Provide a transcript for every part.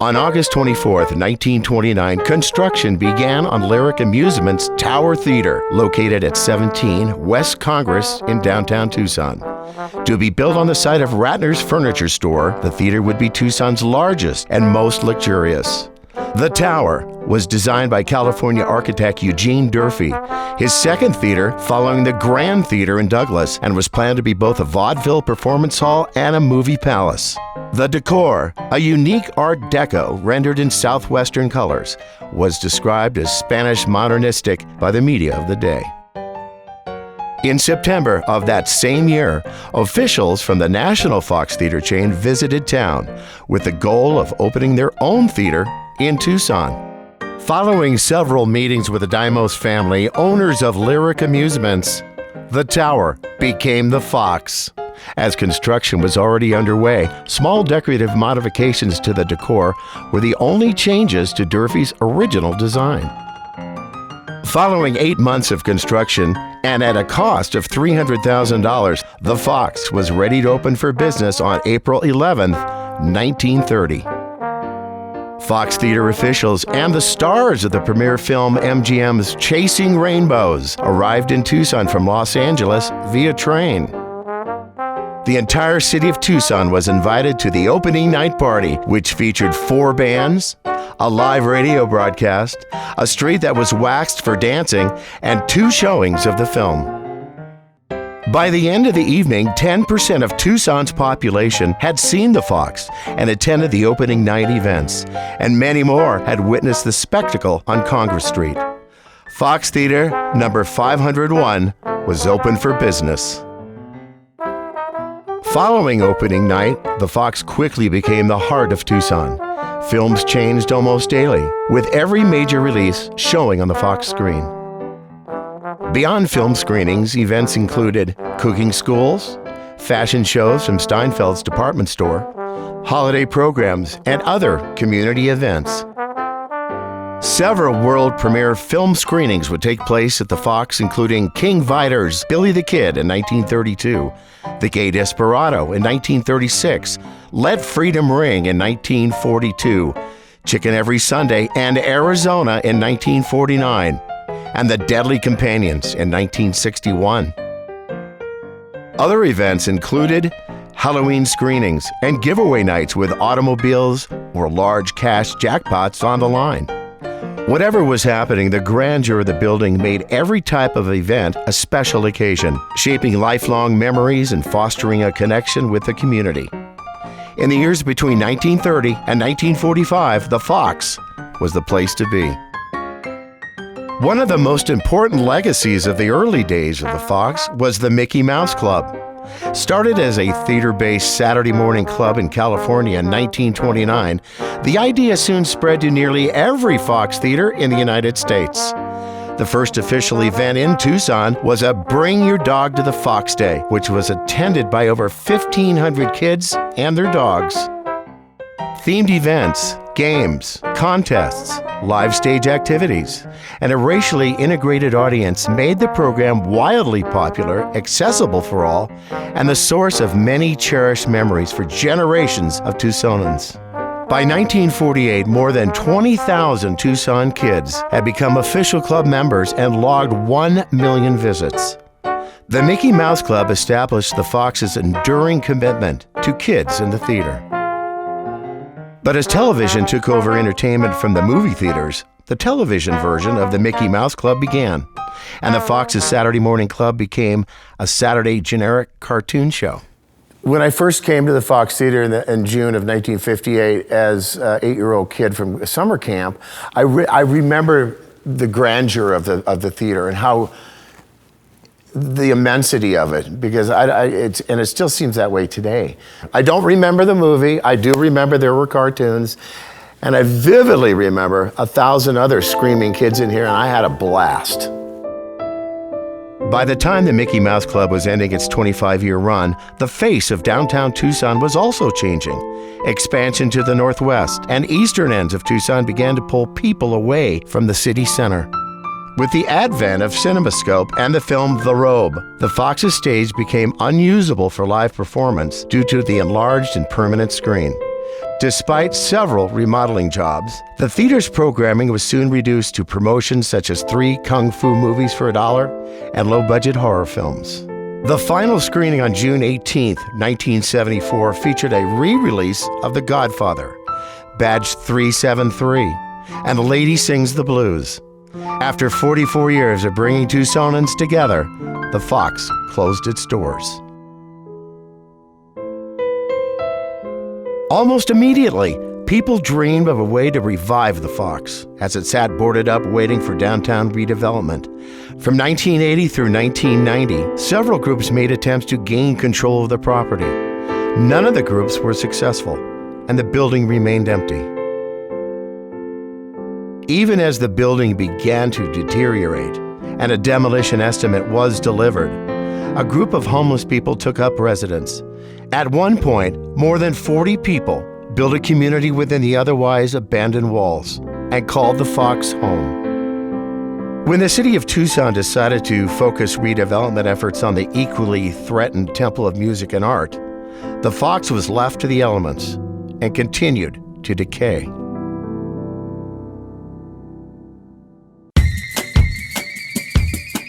On August 24, 1929, construction began on Lyric Amusement's Tower Theater, located at 17 West Congress in downtown Tucson. To be built on the site of Ratner's Furniture Store, the theater would be Tucson's largest and most luxurious. The Tower was designed by California architect Eugene Durfee, his second theater following the Grand Theater in Douglas, and was planned to be both a vaudeville performance hall and a movie palace. The decor, a unique Art Deco rendered in southwestern colors, was described as Spanish modernistic by the media of the day. In September of that same year, officials from the national Fox Theater chain visited town with the goal of opening their own theater in Tucson. Following several meetings with the Dimos family, owners of Lyric Amusements, the Tower became the Fox. As construction was already underway, small decorative modifications to the decor were the only changes to Durfee's original design. Following 8 months of construction, and at a cost of $300,000, the Fox was ready to open for business on April 11, 1930. Fox Theater officials and the stars of the premiere film MGM's Chasing Rainbows arrived in Tucson from Los Angeles via train. The entire city of Tucson was invited to the opening night party, which featured 4 bands, a live radio broadcast, a street that was waxed for dancing, and 2 showings of the film. By the end of the evening, 10% of Tucson's population had seen the Fox and attended the opening night events, and many more had witnessed the spectacle on Congress Street. Fox Theater number 501 was open for business. Following opening night, the Fox quickly became the heart of Tucson. Films changed almost daily, with every major release showing on the Fox screen. Beyond film screenings, events included cooking schools, fashion shows from Steinfeld's department store, holiday programs, and other community events. Several world premiere film screenings would take place at the Fox, including King Vidor's Billy the Kid in 1932, The Gay Desperado in 1936, Let Freedom Ring in 1942, Chicken Every Sunday and Arizona in 1949, and The Deadly Companions in 1961. Other events included Halloween screenings and giveaway nights with automobiles or large cash jackpots on the line. Whatever was happening, the grandeur of the building made every type of event a special occasion, shaping lifelong memories and fostering a connection with the community. In the years between 1930 and 1945, the Fox was the place to be. One of the most important legacies of the early days of the Fox was the Mickey Mouse Club. Started as a theater-based Saturday morning club in California in 1929, the idea soon spread to nearly every Fox theater in the United States. The first official event in Tucson was a Bring Your Dog to the Fox Day, which was attended by over 1,500 kids and their dogs. Themed events, games, contests, live stage activities, and a racially integrated audience made the program wildly popular, accessible for all, and the source of many cherished memories for generations of Tucsonans. By 1948, more than 20,000 Tucson kids had become official club members and logged 1 million visits. The Mickey Mouse Club established the Fox's enduring commitment to kids in the theater. But as television took over entertainment from the movie theaters, the television version of the Mickey Mouse Club began, and the Fox's Saturday Morning Club became a Saturday generic cartoon show. When I first came to the Fox Theater in June of 1958 as an 8-year-old kid from summer camp, I remember the grandeur of the theater and how the immensity of it, because it still seems that way today. I don't remember the movie. I do remember there were cartoons, and I vividly remember 1,000 other screaming kids in here, and I had a blast. By the time the Mickey Mouse Club was ending its 25-year run, the face of downtown Tucson was also changing. Expansion to the northwest and eastern ends of Tucson began to pull people away from the city center. With the advent of CinemaScope and the film The Robe, the Fox's stage became unusable for live performance due to the enlarged and permanent screen. Despite several remodeling jobs, the theater's programming was soon reduced to promotions such as 3 kung fu movies for $1 and low-budget horror films. The final screening on June 18, 1974 featured a re-release of The Godfather, Badge 373, and The Lady Sings the Blues. After 44 years of bringing Tucsonans together, the Fox closed its doors. Almost immediately, people dreamed of a way to revive the Fox as it sat boarded up waiting for downtown redevelopment. From 1980 through 1990, several groups made attempts to gain control of the property. None of the groups were successful, and the building remained empty. Even as the building began to deteriorate and a demolition estimate was delivered, a group of homeless people took up residence. At one point, more than 40 people built a community within the otherwise abandoned walls and called the Fox home. When the city of Tucson decided to focus redevelopment efforts on the equally threatened Temple of Music and Art, the Fox was left to the elements and continued to decay.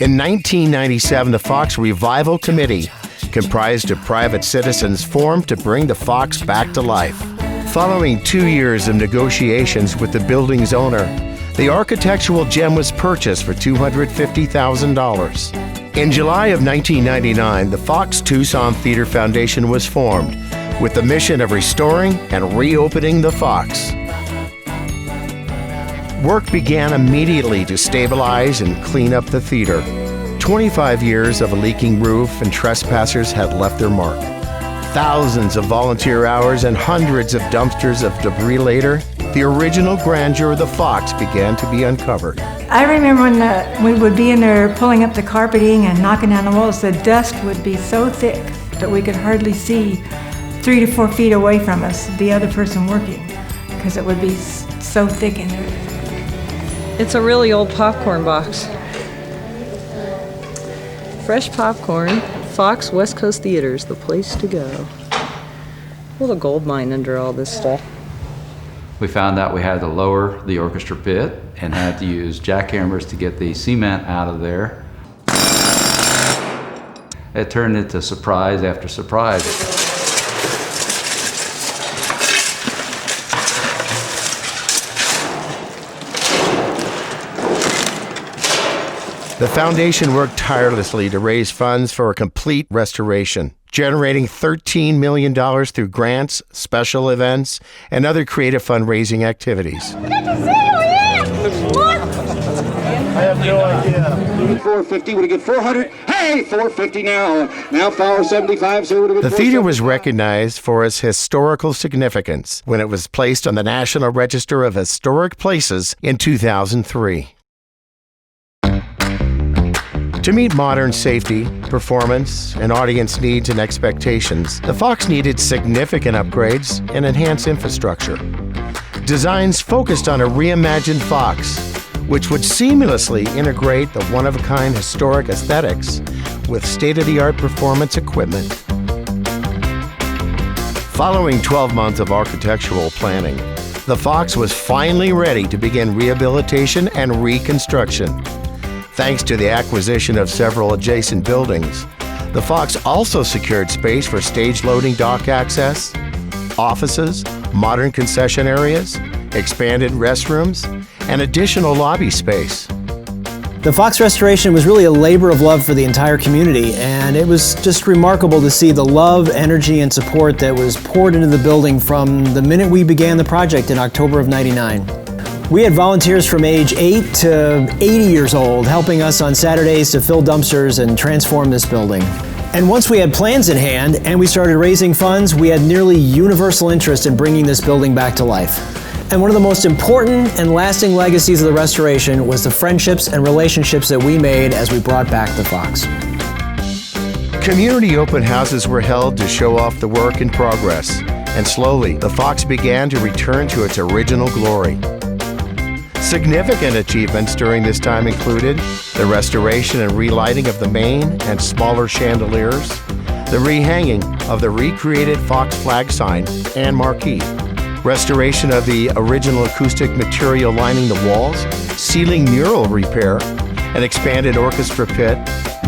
In 1997, the Fox Revival Committee, comprised of private citizens, formed to bring the Fox back to life. Following 2 years of negotiations with the building's owner, the architectural gem was purchased for $250,000. In July of 1999, the FoxTucson Theater Foundation was formed with the mission of restoring and reopening the Fox. Work began immediately to stabilize and clean up the theater. 25 years of a leaking roof and trespassers had left their mark. Thousands of volunteer hours and hundreds of dumpsters of debris later, the original grandeur of the Fox began to be uncovered. I remember when we would be in there pulling up the carpeting and knocking down the walls, the dust would be so thick that we could hardly see 3 to 4 feet away from us, the other person working, because it would be so thick in there. It's a really old popcorn box. Fresh popcorn, Fox West Coast Theaters, the place to go. A little gold mine under all this stuff. We found out we had to lower the orchestra pit and had to use jackhammers to get the cement out of there. It turned into surprise after surprise. The foundation worked tirelessly to raise funds for a complete restoration, generating $13 million through grants, special events, and other creative fundraising activities. Good to see you, yeah! I have no idea. 450 would have get 400. Hey, 450 now. Now follow 75, so it would have been. The theater was recognized for its historical significance when it was placed on the National Register of Historic Places in 2003. To meet modern safety, performance, and audience needs and expectations, the Fox needed significant upgrades and enhanced infrastructure. Designs focused on a reimagined Fox, which would seamlessly integrate the one-of-a-kind historic aesthetics with state-of-the-art performance equipment. Following 12 months of architectural planning, the Fox was finally ready to begin rehabilitation and reconstruction. Thanks to the acquisition of several adjacent buildings, the Fox also secured space for stage-loading dock access, offices, modern concession areas, expanded restrooms, and additional lobby space. The Fox restoration was really a labor of love for the entire community, and it was just remarkable to see the love, energy, and support that was poured into the building from the minute we began the project in October of '99. We had volunteers from age 8 to 80 years old helping us on Saturdays to fill dumpsters and transform this building. And once we had plans in hand and we started raising funds, we had nearly universal interest in bringing this building back to life. And one of the most important and lasting legacies of the restoration was the friendships and relationships that we made as we brought back the Fox. Community open houses were held to show off the work in progress, and slowly the Fox began to return to its original glory. Significant achievements during this time included the restoration and relighting of the main and smaller chandeliers, the rehanging of the recreated Fox flag sign and marquee, restoration of the original acoustic material lining the walls, ceiling mural repair, an expanded orchestra pit,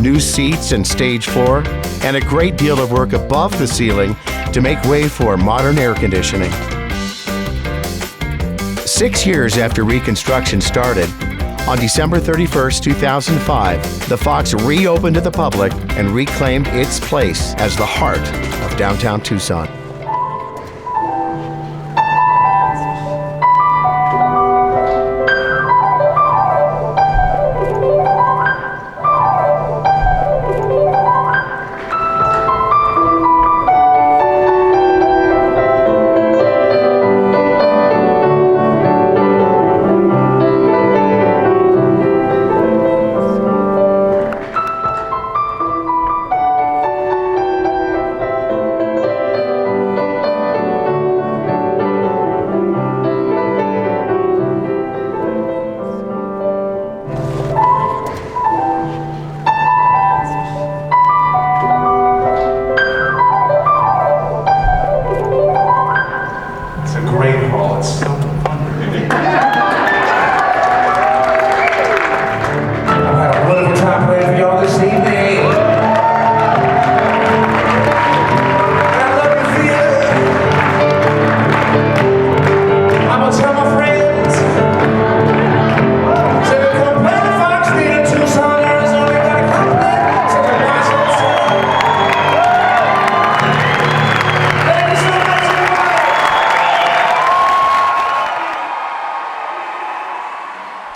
new seats and stage floor, and a great deal of work above the ceiling to make way for modern air conditioning. 6 years after reconstruction started, on December 31st, 2005, the Fox reopened to the public and reclaimed its place as the heart of downtown Tucson.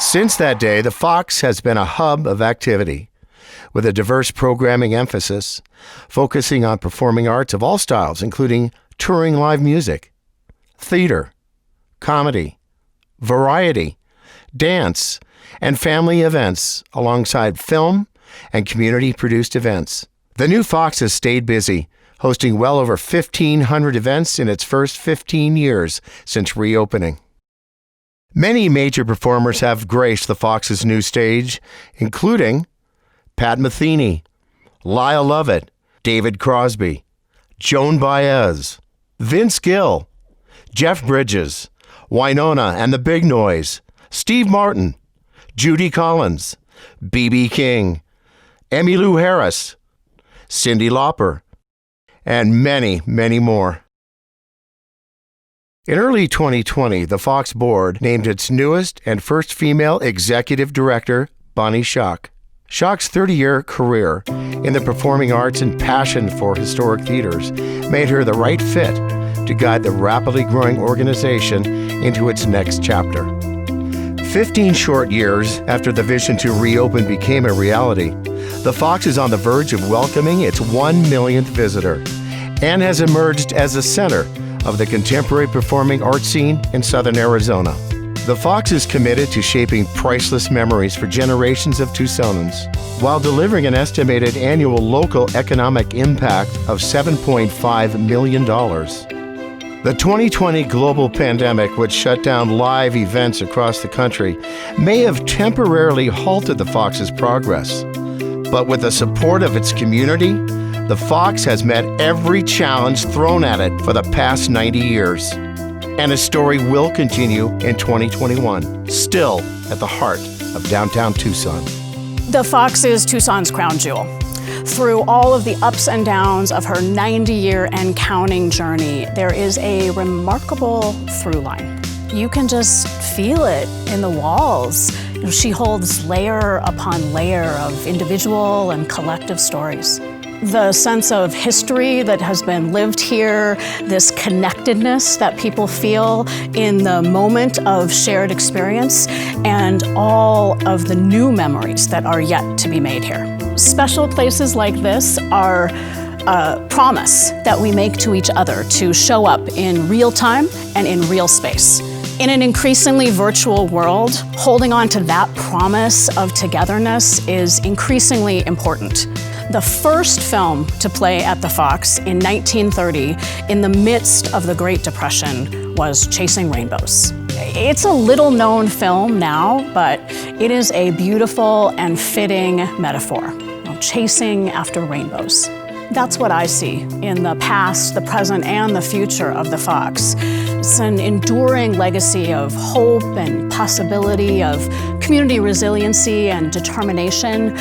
Since that day, the Fox has been a hub of activity, with a diverse programming emphasis, focusing on performing arts of all styles, including touring live music, theater, comedy, variety, dance, and family events, alongside film and community-produced events. The new Fox has stayed busy, hosting well over 1,500 events in its first 15 years since reopening. Many major performers have graced the Fox's new stage, including Pat Metheny, Lyle Lovett, David Crosby, Joan Baez, Vince Gill, Jeff Bridges, Winona and the Big Noise, Steve Martin, Judy Collins, B.B. King, Emmylou Harris, Cyndi Lauper, and many, many more. In early 2020, the Fox board named its newest and first female executive director, Bonnie Schock. Schock's 30-year career in the performing arts and passion for historic theaters made her the right fit to guide the rapidly growing organization into its next chapter. 15 short years after the vision to reopen became a reality, the Fox is on the verge of welcoming its 1 millionth visitor and has emerged as a center of the contemporary performing arts scene in southern Arizona. The Fox is committed to shaping priceless memories for generations of Tucsonans, while delivering an estimated annual local economic impact of $7.5 million. The 2020 global pandemic, which shut down live events across the country, may have temporarily halted the Fox's progress. But with the support of its community, the Fox has met every challenge thrown at it for the past 90 years. And its story will continue in 2021, still at the heart of downtown Tucson. The Fox is Tucson's crown jewel. Through all of the ups and downs of her 90-year and counting journey, there is a remarkable through line. You can just feel it in the walls. She holds layer upon layer of individual and collective stories. The sense of history that has been lived here, this connectedness that people feel in the moment of shared experience, and all of the new memories that are yet to be made here. Special places like this are a promise that we make to each other to show up in real time and in real space. In an increasingly virtual world, holding on to that promise of togetherness is increasingly important. The first film to play at the Fox in 1930, in the midst of the Great Depression, was Chasing Rainbows. It's a little-known film now, but it is a beautiful and fitting metaphor, chasing after rainbows. That's what I see in the past, the present, and the future of the Fox. It's an enduring legacy of hope and possibility, of community resiliency and determination,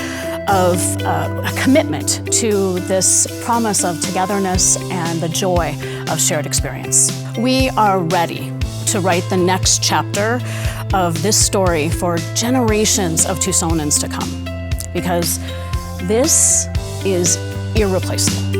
of a commitment to this promise of togetherness and the joy of shared experience. We are ready to write the next chapter of this story for generations of Tucsonans to come, because this is irreplaceable.